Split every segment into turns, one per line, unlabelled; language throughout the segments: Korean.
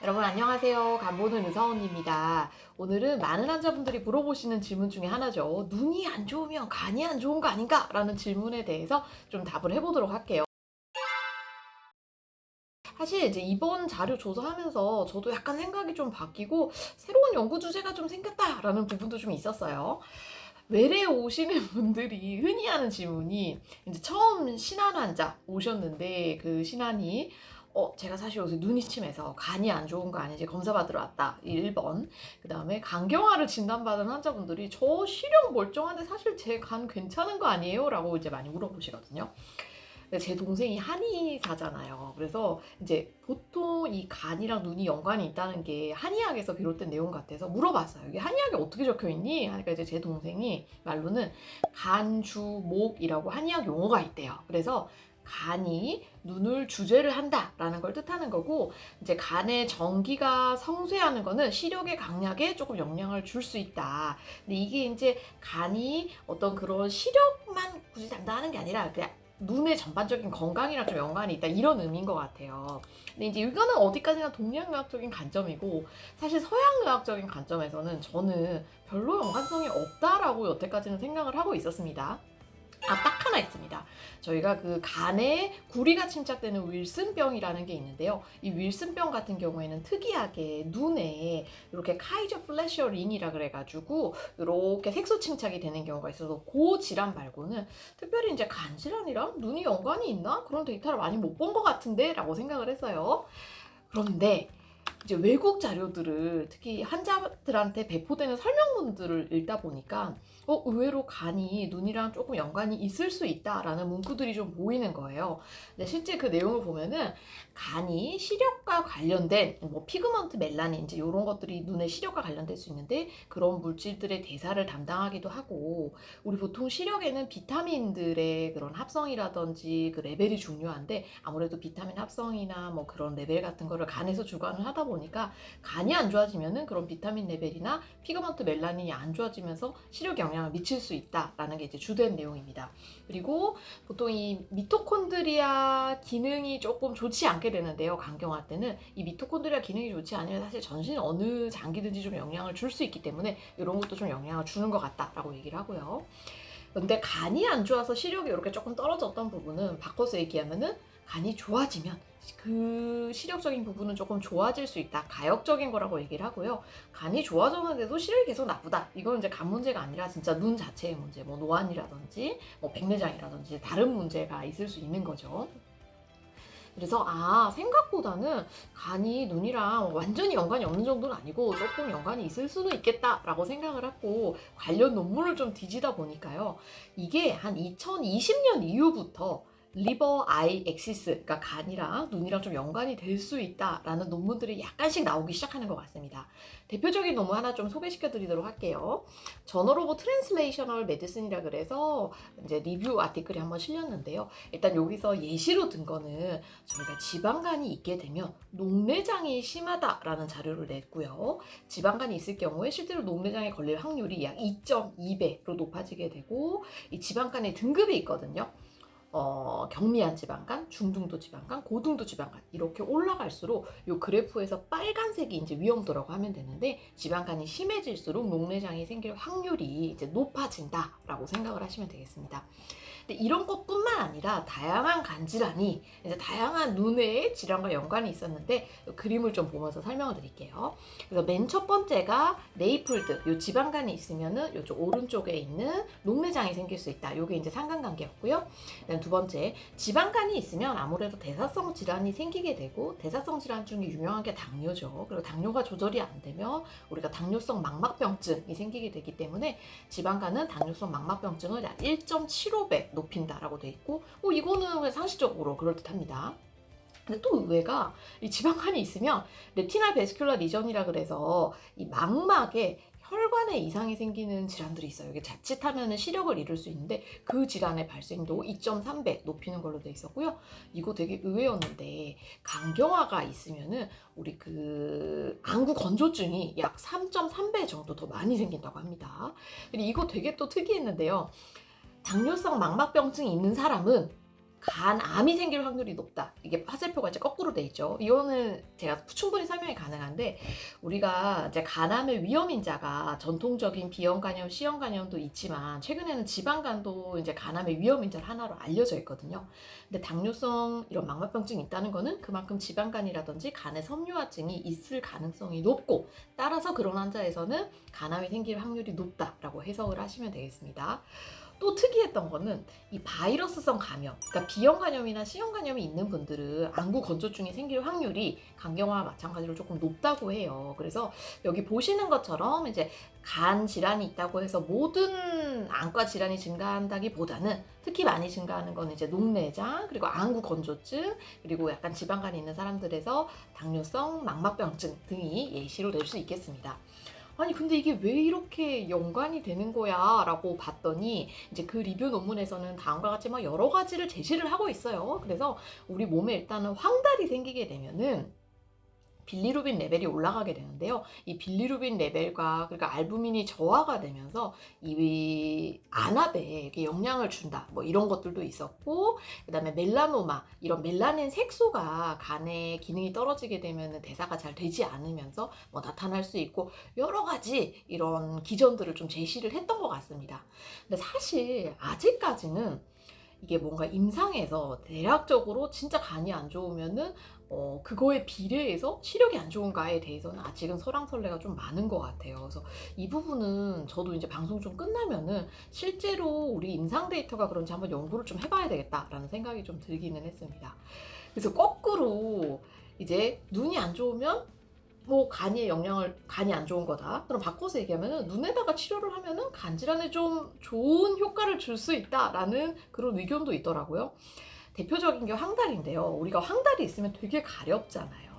여러분 안녕하세요. 간보는 의사원입니다. 오늘은 많은 환자분들이 물어보시는 질문 중에 하나죠. 눈이 안 좋으면 간이 안 좋은 거 아닌가? 라는 질문에 대해서 좀 답을 해보도록 할게요. 사실 이제 이번 자료 조사하면서 저도 약간 생각이 좀 바뀌고 새로운 연구 주제가 좀 생겼다라는 부분도 좀 있었어요. 외래에 오시는 분들이 흔히 하는 질문이 이제 처음 신한 환자 오셨는데 그 신한이 제가 사실 요새 눈이 침해서 간이 안 좋은 거 아닌지 검사 받으러 왔다. 1번. 그다음에 간경화를 진단받은 환자분들이 저 시력 멀쩡한데 사실 제 간 괜찮은 거 아니에요? 라고 이제 많이 물어보시거든요. 근데 제 동생이 한의사잖아요. 그래서 이제 보통 이 간이랑 눈이 연관이 있다는 게 한의학에서 비롯된 내용 같아서 물어봤어요. 이게 한의학에 어떻게 적혀 있니? 하니까 이제 제 동생이 말로는 간주목이라고 한의학 용어가 있대요. 그래서 간이 눈을 주제를 한다라는 걸 뜻하는 거고, 이제 간의 전기가 성쇠하는 거는 시력의 강약에 조금 영향을 줄 수 있다. 근데 이게 이제 간이 어떤 그런 시력만 굳이 담당하는 게 아니라 그냥 눈의 전반적인 건강이랑 좀 연관이 있다, 이런 의미인 것 같아요. 근데 이제 이거는 어디까지나 동양의학적인 관점이고, 사실 서양의학적인 관점에서는 저는 별로 연관성이 없다라고 여태까지는 생각을 하고 있었습니다. 딱 하나 있습니다. 저희가 그 간에 구리가 침착되는 윌슨병이라는 게 있는데요. 이 윌슨병 같은 경우에는 특이하게 눈에 이렇게 카이저 플래셔 링이라 그래가지고 이렇게 색소 침착이 되는 경우가 있어서 그 질환 말고는 특별히 이제 간 질환이랑 눈이 연관이 있나? 그런 데이터를 많이 못 본 것 같은데? 라고 생각을 했어요. 그런데 이제 외국 자료들을 특히 환자들한테 배포되는 설명문들을 읽다 보니까 의외로 간이 눈이랑 조금 연관이 있을 수 있다라는 문구들이 좀 보이는 거예요. 근데 실제 그 내용을 보면은 간이 시력과 관련된 뭐 피그먼트 멜라닌 이제 이런 것들이 눈의 시력과 관련될 수 있는데, 그런 물질들의 대사를 담당하기도 하고, 우리 보통 시력에는 비타민들의 그런 합성이라든지 그 레벨이 중요한데, 아무래도 비타민 합성이나 뭐 그런 레벨 같은 거를 간에서 주관을 하다 보니까 간이 안 좋아지면은 그런 비타민 레벨이나 피그먼트 멜라닌이 안 좋아지면서 시력에 영향을 미칠 수 있다라는 게 이제 주된 내용입니다. 그리고 보통 이 미토콘드리아 기능이 조금 좋지 않게 되는데요. 간경화 때는 이 미토콘드리아 기능이 좋지 않으면 사실 전신 어느 장기든지 좀 영향을 줄 수 있기 때문에 이런 것도 좀 영향을 주는 것 같다라고 얘기를 하고요. 근데 간이 안 좋아서 시력이 이렇게 조금 떨어졌던 부분은 바꿔서 얘기하면은, 간이 좋아지면 그 시력적인 부분은 조금 좋아질 수 있다. 가역적인 거라고 얘기를 하고요. 간이 좋아졌는데도 시력이 계속 나쁘다. 이건 이제 간 문제가 아니라 진짜 눈 자체의 문제, 뭐 노안이라든지 뭐 백내장이라든지 다른 문제가 있을 수 있는 거죠. 그래서 생각보다는 간이 눈이랑 완전히 연관이 없는 정도는 아니고 조금 연관이 있을 수는 있겠다라고 생각을 하고 관련 논문을 좀 뒤지다 보니까요. 이게 한 2020년 이후부터 리버 아이 액시스, 그러니까 간이랑 눈이랑 좀 연관이 될 수 있다라는 논문들이 약간씩 나오기 시작하는 것 같습니다. 대표적인 논문 하나 좀 소개시켜 드리도록 할게요. 저널 오브 트랜슬레이셔널 메디슨이라 그래서 이제 리뷰 아티클이 한번 실렸는데요. 일단 여기서 예시로 든 거는 저희가 지방간이 있게 되면 녹내장이 심하다라는 자료를 냈고요. 지방간이 있을 경우에 실제로 녹내장에 걸릴 확률이 약 2.2배로 높아지게 되고, 이 지방간의 등급이 있거든요. 경미한 지방간, 중등도 지방간, 고등도 지방간, 이렇게 올라갈수록 이 그래프에서 빨간색이 이제 위험도라고 하면 되는데, 지방간이 심해질수록 녹내장이 생길 확률이 이제 높아진다라고 생각을 하시면 되겠습니다. 근데 이런 것뿐만 아니라 다양한 간 질환이 이제 다양한 눈의 질환과 연관이 있었는데, 그림을 좀 보면서 설명을 드릴게요. 그래서 맨 첫 번째가 네이플드, 요 지방간이 있으면은 요쪽 오른쪽에 있는 녹내장이 생길 수 있다. 요게 이제 상관관계였고요. 두 번째, 지방간이 있으면 아무래도 대사성 질환이 생기게 되고, 대사성 질환 중에 유명한 게 당뇨죠. 그리고 당뇨가 조절이 안 되면 우리가 당뇨성 망막병증이 생기게 되기 때문에 지방간은 당뇨성 망막병증을 약 1.75배 높인다라고 돼 있고, 이거는 상식적으로 그럴듯합니다. 근데 또 의외가, 이 지방간이 있으면 레티날 베스큘라 리전이라 그래서 이 망막에 혈관에 이상이 생기는 질환들이 있어요. 이게 자칫하면 시력을 잃을 수 있는데 그 질환의 발생도 2.3배 높이는 걸로 돼 있었고요. 이거 되게 의외였는데, 간경화가 있으면은 우리 그 안구 건조증이 약 3.3배 정도 더 많이 생긴다고 합니다. 근데 이거 되게 또 특이했는데요. 당뇨성 망막병증이 있는 사람은 간암이 생길 확률이 높다. 이게 화살표가 이제 거꾸로 돼 있죠. 이거는 제가 충분히 설명이 가능한데, 우리가 이제 간암의 위험인자가 전통적인 B형 간염, C형 간염도 있지만 최근에는 지방간도 이제 간암의 위험인자 하나로 알려져 있거든요. 근데 당뇨성 이런 망막병증이 있다는 거는 그만큼 지방간이라든지 간의 섬유화증이 있을 가능성이 높고, 따라서 그런 환자에서는 간암이 생길 확률이 높다라고 해석을 하시면 되겠습니다. 또 특이했던 거는 이 바이러스성 감염, 그러니까 B형 간염이나 C형 간염이 있는 분들은 안구 건조증이 생길 확률이 간경화와 마찬가지로 조금 높다고 해요. 그래서 여기 보시는 것처럼 이제 간 질환이 있다고 해서 모든 안과 질환이 증가한다기보다는 특히 많이 증가하는 건 이제 녹내장, 그리고 안구 건조증, 그리고 약간 지방간이 있는 사람들에서 당뇨성 망막병증 등이 예시로 될 수 있겠습니다. 아니 근데 이게 왜 이렇게 연관이 되는 거야? 라고 봤더니 이제 그 리뷰 논문에서는 다음과 같이 막 여러 가지를 제시를 하고 있어요. 그래서 우리 몸에 일단은 황달이 생기게 되면은 빌리루빈 레벨이 올라가게 되는데요. 이 빌리루빈 레벨과 그러니까 알부민이 저하가 되면서 이 안압에 이렇게 영향을 준다. 뭐 이런 것들도 있었고, 그다음에 멜라노마 이런 멜라닌 색소가 간의 기능이 떨어지게 되면 대사가 잘 되지 않으면서 뭐 나타날 수 있고, 여러 가지 이런 기전들을 좀 제시를 했던 것 같습니다. 근데 사실 아직까지는 이게 뭔가 임상에서 대략적으로 진짜 간이 안 좋으면은 그거에 비례해서 시력이 안 좋은가에 대해서는 아직은 설왕설래가 좀 많은 것 같아요. 그래서 이 부분은 저도 이제 방송 좀 끝나면은 실제로 우리 임상 데이터가 그런지 한번 연구를 좀 해봐야 되겠다라는 생각이 좀 들기는 했습니다. 그래서 거꾸로 이제 눈이 안 좋으면 뭐 간이 안 좋은 거다. 그럼 바꿔서 얘기하면은 눈에다가 치료를 하면은 간 질환에 좀 좋은 효과를 줄 수 있다라는 그런 의견도 있더라고요. 대표적인 게 황달인데요. 우리가 황달이 있으면 되게 가렵잖아요.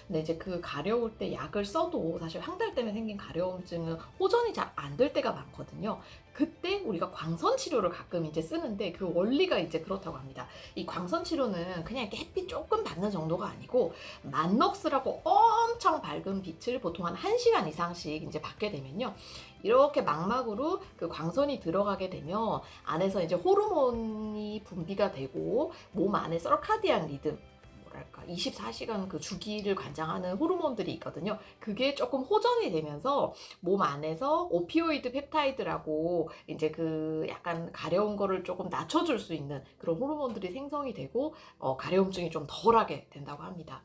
근데 이제 그 가려울 때 약을 써도 사실 황달 때문에 생긴 가려움증은 호전이 잘 안 될 때가 많거든요. 그때 우리가 광선 치료를 가끔 이제 쓰는데 그 원리가 이제 그렇다고 합니다. 이 광선 치료는 그냥 이렇게 햇빛 조금 받는 정도가 아니고 만럭스라고 엄청 밝은 빛을 보통 한 1시간 이상씩 이제 받게 되면요. 이렇게 망막으로 그 광선이 들어가게 되면 안에서 이제 호르몬이 분비가 되고 몸 안에 서카디안 리듬, 뭐랄까 24시간 그 주기를 관장하는 호르몬들이 있거든요. 그게 조금 호전이 되면서 몸 안에서 오피오이드 펩타이드라고 이제 그 약간 가려운 거를 조금 낮춰줄 수 있는 그런 호르몬들이 생성이 되고 가려움증이 좀 덜하게 된다고 합니다.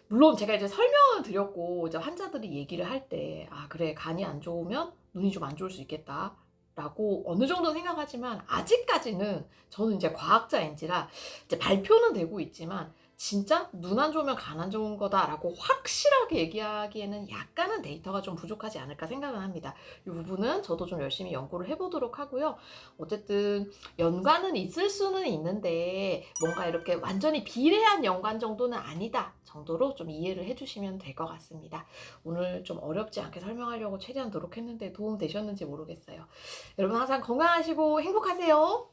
물론 제가 이제 설명을 드렸고 이제 환자들이 얘기를 할 때 아 그래 간이 안 좋으면 눈이 좀 안 좋을 수 있겠다 라고 어느 정도 생각하지만, 아직까지는 저는 이제 과학자인지라 이제 발표는 되고 있지만 진짜 눈 안 좋으면 간 안 좋은 거다라고 확실하게 얘기하기에는 약간은 데이터가 좀 부족하지 않을까 생각을 합니다. 이 부분은 저도 좀 열심히 연구를 해보도록 하고요. 어쨌든 연관은 있을 수는 있는데 뭔가 이렇게 완전히 비례한 연관 정도는 아니다 정도로 좀 이해를 해주시면 될 것 같습니다. 오늘 좀 어렵지 않게 설명하려고 최대한 노력했는데 도움 되셨는지 모르겠어요. 여러분 항상 건강하시고 행복하세요.